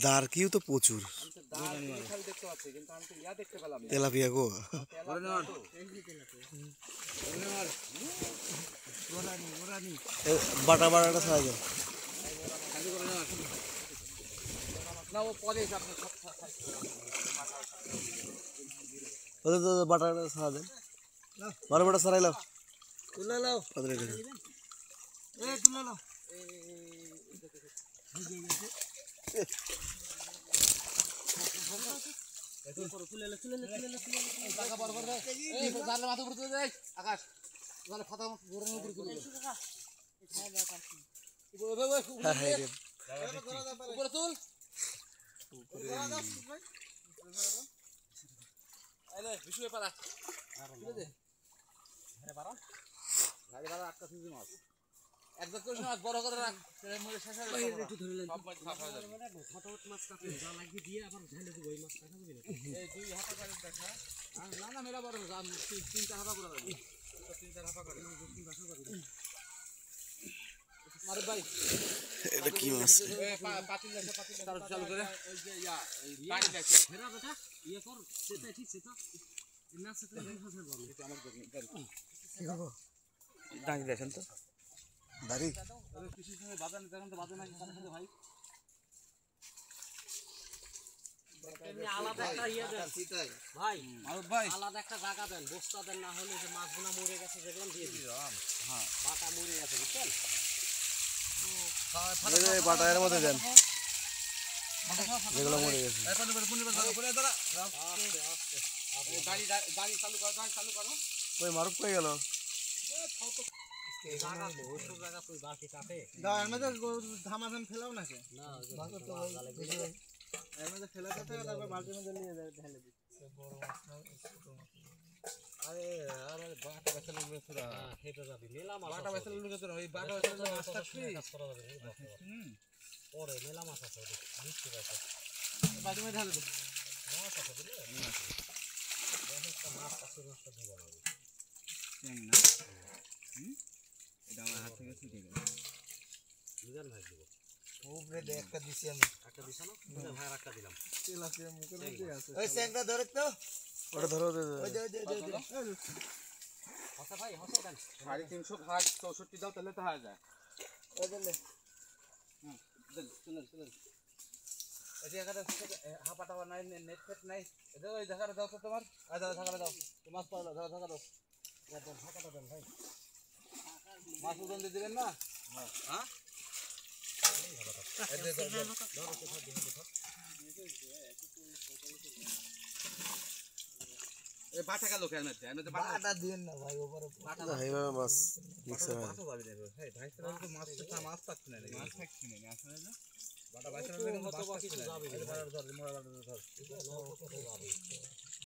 দারকিও তো প্রচুর তেলাপিয়া গো বাটা বাটাটা ছাড়া যায় বাটাটা ছাড়া দেন বারো বাটা ছাড়াইলাম তুলে লাও তুলে লাও বড় করে রাখ না না মেলা বড় তিনটা হাফা করে মারুফ ভাই এটা কি মাছ পাতিল চালু করে ওই যে পানি দেখে ফেরা বেটা ইয়ে কর সেটা ঠিক সেটা না সেটা হাজার বল এটা আমার কি করব দাঁড়িয়ে দেখেন তো দাঁড়ি ওই কিছু সময় বাজান দেখেন তো বাজান নাকি সাথে ভাই এমনি আলাদা একটা ইয়ে দেন ভাই মারুফ ভাই আলাদা একটা জায়গা দেন বস্তা দেন না হলে যে মাছগুলো মরে গেছে যেগুলো দিয়ে দিলাম হ্যাঁ বাটা মরে গেছে বুঝছেন এই বাটার মধ্যে দেন যেগুলো মরে গেছে এখন পরে দাঁড়া গাড়ি গাড়ি চালু করো ওই মারুফ কই গেল জায়গা তো ওই সব জায়গা তুই বাকি কাটে দাও এর মধ্যে ধামাধাম ফেলাও না কে না এর মধ্যে ফেলা কাটে তারপর বালতির মধ্যে নিয়ে ঢেলে দিই বড় মাছ না ছোট মাছ আরে আরে বাটা বেসা লুলে তোরা হেঁটে যাবি মেলা মাছ বাটা বেসা লুলে তোরা ওই বাটা বেসা মাছটা ফ্রি পরে মেলা মাছ আছে মিষ্টি আছে বালতির মধ্যে ঢেলে দে মাছ আছে বুঝলে মাছ আছে মাছটা দিব না চেন না এটা আমার হাত থেকে ছুটে গেল দুজন ভাই দিব উপরে দে একটা দিছি আমি একটা দিছ না ভাই আর একটা দিলাম তেল আছে মুখের মধ্যে আছে ওই স্যাংটা ধরে তো ওটা ধরো দে ওই দে আচ্ছা ভাই হসে দেন 350 ভাগ 64 দাও তাহলে তো হয়ে যায় ওই দে চল এই জায়গাটা হাপাটা নাই নেট ফেট নাই এটা ওই জায়গাটা দাও তো তোমার আ দাও জায়গাটা দাও মাছ পাওয়া দাও জায়গা দাও একদম ফাঁকাটা দেন ভাই মাছ ওজন দিয়ে দিবেন না হ্যাঁ এই বাটা গেল কেন এতে বাটা দেন না ভাই ওপরে বাটা না এইভাবে মাছ মিক্সার বাটা যাবে না ভাই ভাই তো মাছ পাচ্ছি না মাছ থাকছি না আসলে না বাটা বাইসা লাগলে মাছ পাচ্ছি না যাবে ধর মোড়া বাটা ধর